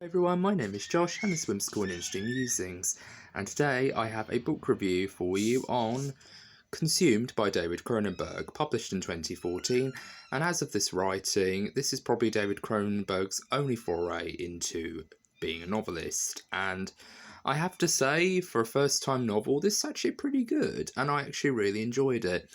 Everyone, my name is Josh and this is WHIMS Interesting Musings, and today I have a book review for you on Consumed by David Cronenberg, published in 2014, and as of this writing, this is probably David Cronenberg's only foray into being a novelist, and I have to say, for a first-time novel, this is actually pretty good, and I actually really enjoyed it.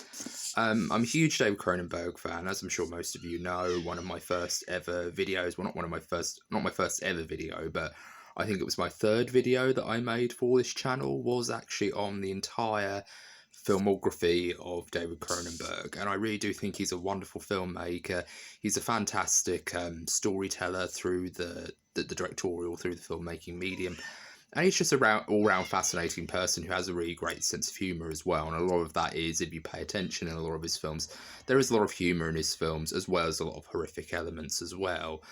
I'm a huge David Cronenberg fan, as I'm sure most of you know. One of my first ever videos, well, not my first ever video, but I think it was my third video that I made for this channel, was actually on the entire filmography of David Cronenberg, and I really do think he's a wonderful filmmaker. He's a fantastic storyteller through the directorial, through the filmmaking medium. And he's just a all-round fascinating person who has a really great sense of humour as well. And a lot of that is, if you pay attention in a lot of his films, there is a lot of humour in his films, as well as a lot of horrific elements as well.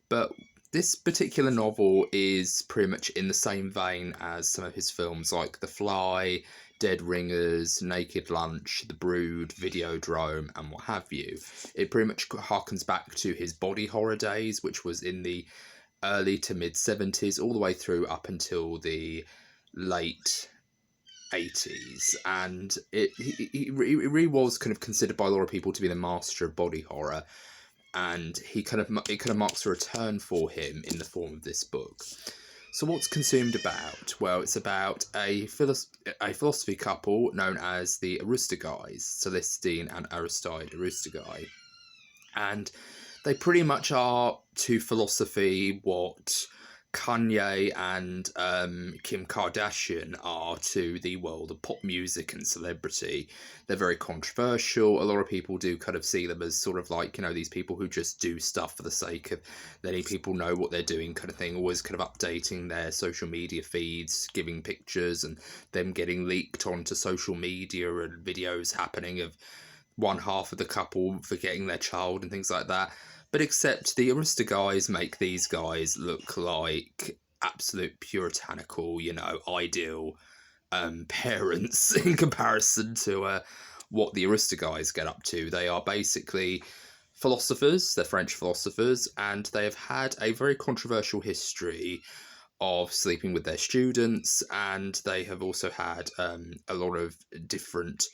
But this particular novel is pretty much in the same vein as some of his films, like The Fly, Dead Ringers, Naked Lunch, The Brood, Videodrome, and what have you. It pretty much harkens back to his body horror days, which was in the early to mid 70s, all the way through up until the late 80s, and he really was kind of considered by a lot of people to be the master of body horror, and it kind of marks a return for him in the form of this book. So what's Consumed about? Well, it's about a philosophy couple known as the Aristogys, Celestine and Aristide Aristogai, and they pretty much are to philosophy what Kanye and Kim Kardashian are to the world of pop music and celebrity. They're very controversial. A lot of people do kind of see them as sort of like, you know, these people who just do stuff for the sake of letting people know what they're doing kind of thing, always kind of updating their social media feeds, giving pictures and them getting leaked onto social media and videos happening of one half of the couple forgetting their child and things like that. But except the Aristogys make these guys look like absolute puritanical, you know, ideal parents in comparison to what the Aristogys get up to. They are basically philosophers, they're French philosophers, and they have had a very controversial history of sleeping with their students, and they have also had a lot of different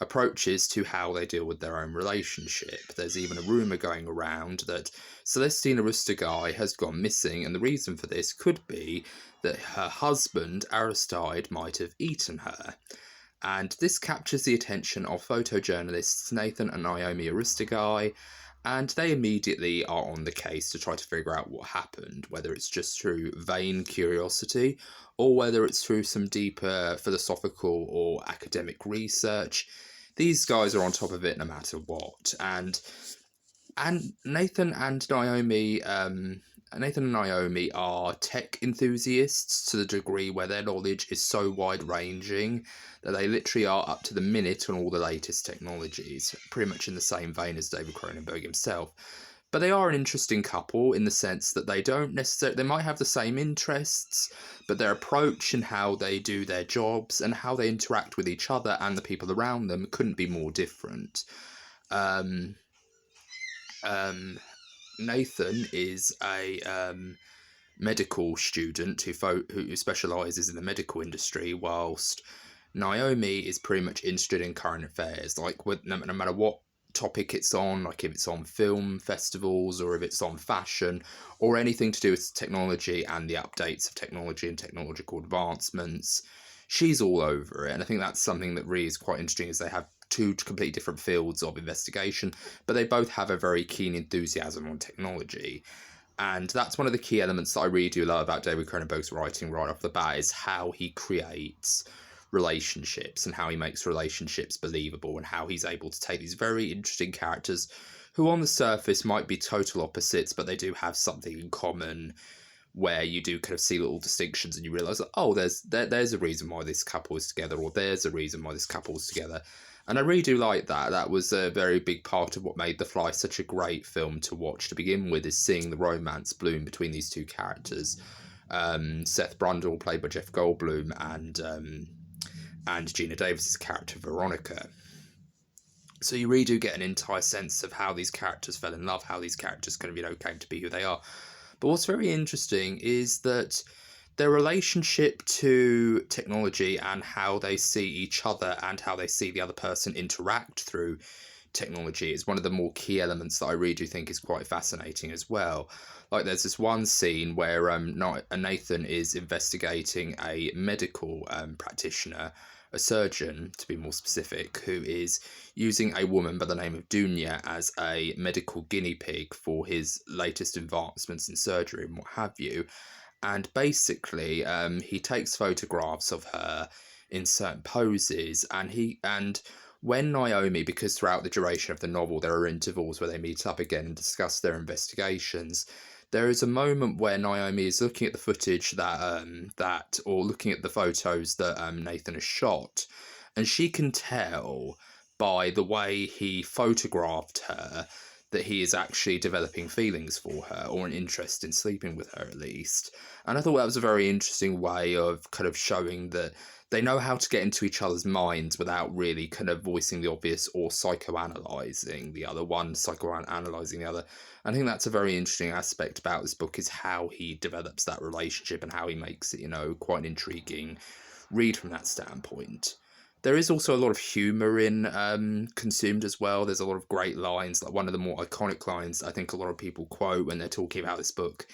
approaches to how they deal with their own relationship. There's even a rumour going around that Celestine Aristogai has gone missing, and the reason for this could be that her husband, Aristide, might have eaten her. And this captures the attention of photojournalists Nathan and Neomi Aristogai, and they immediately are on the case to try to figure out what happened, whether it's just through vain curiosity or whether it's through some deeper philosophical or academic research. These guys are on top of it no matter what, and Nathan and Neomi are tech enthusiasts to the degree where their knowledge is so wide-ranging that they literally are up to the minute on all the latest technologies, pretty much in the same vein as David Cronenberg himself. But they are an interesting couple in the sense that they might have the same interests, but their approach and how they do their jobs and how they interact with each other and the people around them couldn't be more different. Nathan is a medical student who specialises in the medical industry, whilst Neomi is pretty much interested in current affairs, like no matter what topic it's on, like if it's on film festivals or if it's on fashion or anything to do with technology and the updates of technology and technological advancements, she's all over it. And I think that's something that really is quite interesting, is they have two completely different fields of investigation, but they both have a very keen enthusiasm on technology. And that's one of the key elements that I really do love about David Cronenberg's writing right off the bat, is how he creates relationships and how he makes relationships believable, and how he's able to take these very interesting characters who on the surface might be total opposites, but they do have something in common, where you do kind of see little distinctions and you realise that, oh, there's a reason why this couple is together, or there's a reason why this couple is together. And I really do like that. That was a very big part of what made The Fly such a great film to watch to begin with, is seeing the romance bloom between these two characters. Seth Brundle, played by Jeff Goldblum, and Gina Davis's character Veronica. So you really do get an entire sense of how these characters fell in love, how these characters kind of, came to be who they are. But what's very interesting is that their relationship to technology and how they see each other and how they see the other person interact through technology is one of the more key elements that I really do think is quite fascinating as well. Like, there's this one scene where Nathan is investigating a medical practitioner, a surgeon to be more specific, who is using a woman by the name of Dunya as a medical guinea pig for his latest advancements in surgery and what have you. And basically, he takes photographs of her in certain poses, and when Neomi, because throughout the duration of the novel there are intervals where they meet up again and discuss their investigations, there is a moment where Neomi is looking at the footage or looking at the photos that Nathan has shot, and she can tell by the way he photographed her that he is actually developing feelings for her, or an interest in sleeping with her at least. And I thought that was a very interesting way of kind of showing that they know how to get into each other's minds without really kind of voicing the obvious or psychoanalyzing the other. Psychoanalyzing the other. I think that's a very interesting aspect about this book, is how he develops that relationship and how he makes it, quite an intriguing read from that standpoint. There is also a lot of humour in Consumed as well. There's a lot of great lines. Like, one of the more iconic lines I think a lot of people quote when they're talking about this book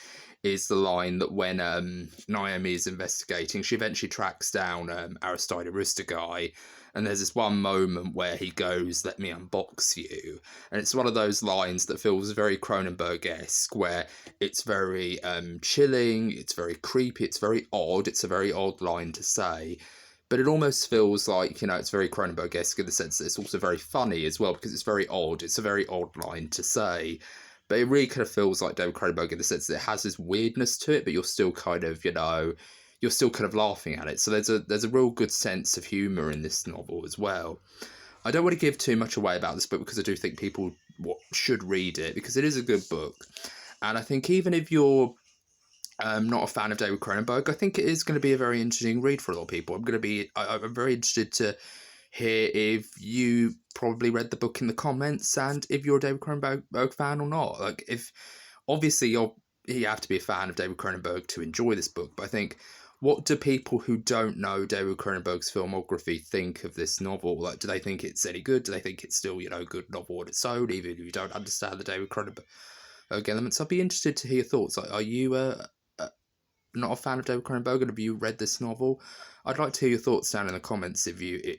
is the line that when Neomi is investigating, she eventually tracks down Aristide Arista guy, and there's this one moment where he goes, "Let me unbox you," and it's one of those lines that feels very Cronenberg-esque, where it's very chilling, it's very creepy, it's very odd. It's a very odd line to say. But it almost feels like, it's very Cronenberg-esque in the sense that it's also very funny as well, because it's very odd. It's a very odd line to say. But it really kind of feels like David Cronenberg in the sense that it has this weirdness to it, but you're still kind of, you're still kind of laughing at it. So there's a real good sense of humour in this novel as well. I don't want to give too much away about this book, because I do think people should read it, because it is a good book. And I think even if you're not a fan of David Cronenberg, I think it is going to be a very interesting read for a lot of people. I'm very interested to hear if you probably read the book in the comments, and if you're a David Cronenberg fan or not. Like, if obviously you have to be a fan of David Cronenberg to enjoy this book, but I think, what do people who don't know David Cronenberg's filmography think of this novel? Like, do they think it's any good? Do they think it's still, a good novel on its own, even if you don't understand the David Cronenberg elements? I'd be interested to hear your thoughts. Like, are you not a fan of David Cronenberg, and have you read this novel? I'd like to hear your thoughts down in the comments if you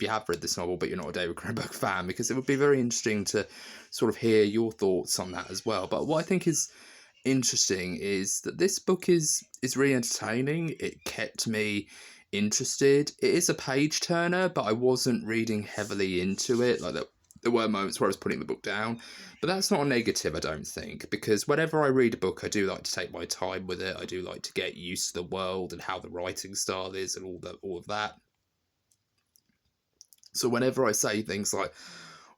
have read this novel but you're not a David Cronenberg fan, because it would be very interesting to sort of hear your thoughts on that as well. But what I think is interesting is that this book is really entertaining. It kept me interested. It is a page turner, but I wasn't reading heavily into it. Like, there were moments where I was putting the book down, but that's not a negative, I don't think, because whenever I read a book, I do like to take my time with it. I do like to get used to the world and how the writing style is and all of that. So whenever I say things like,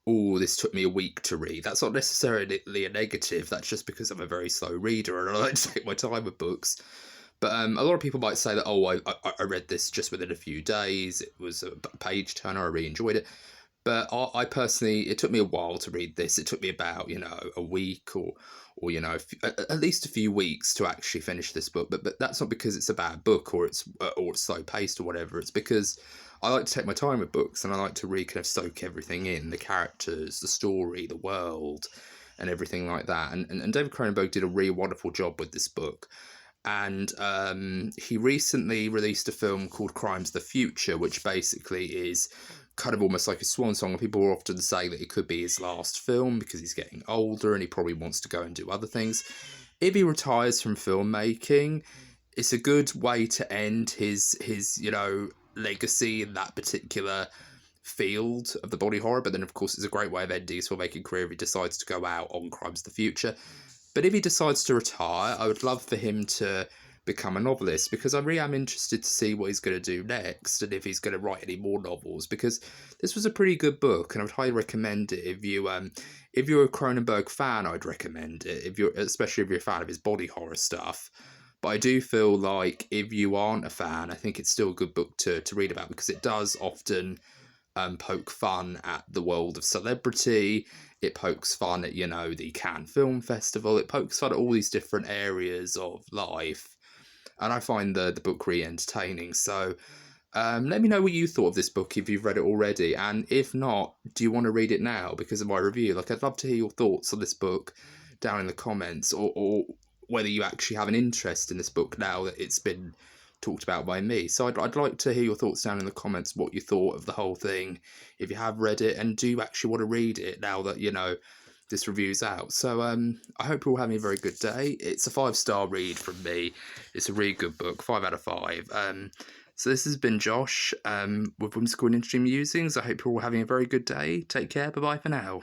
"Oh, this took me a week to read," that's not necessarily a negative. That's just because I'm a very slow reader and I like to take my time with books. But a lot of people might say that, "Oh, I read this just within a few days. It was a page turner. I really enjoyed it." But I personally, it took me a while to read this. It took me about, a week or at least a few weeks to actually finish this book. But that's not because it's a bad book or it's slow paced or whatever. It's because I like to take my time with books, and I like to really kind of soak everything in, the characters, the story, the world, and everything like that. And David Cronenberg did a really wonderful job with this book. And he recently released a film called Crimes of the Future, which basically is kind of almost like a swan song. And people often say that it could be his last film because he's getting older and he probably wants to go and do other things. If he retires from filmmaking, it's a good way to end his legacy in that particular field of the body horror. But then, of course, it's a great way of ending his filmmaking career if he decides to go out on Crimes of the Future. But if he decides to retire, I would love for him to become a novelist, because I really am interested to see what he's going to do next and if he's going to write any more novels, because this was a pretty good book and I would highly recommend it. If you're a Cronenberg fan, I'd recommend it, especially if you're a fan of his body horror stuff. But I do feel like if you aren't a fan, I think it's still a good book to read about, because it does often poke fun at the world of celebrity. It pokes fun at, the Cannes Film Festival. It pokes fun at all these different areas of life. And I find the book really entertaining. So let me know what you thought of this book if you've read it already. And if not, do you want to read it now because of my review? Like, I'd love to hear your thoughts on this book down in the comments, or whether you actually have an interest in this book now that it's been talked about by me. So I'd like to hear your thoughts down in the comments, what you thought of the whole thing, if you have read it, and do you actually want to read it now that, this review's out. So I hope you're all having a very good day. It's a 5-star read from me. It's a really good book, 5 out of 5. So this has been Josh with Whimsical and Interesting Musings. I hope you're all having a very good day. Take care. Bye-bye for now.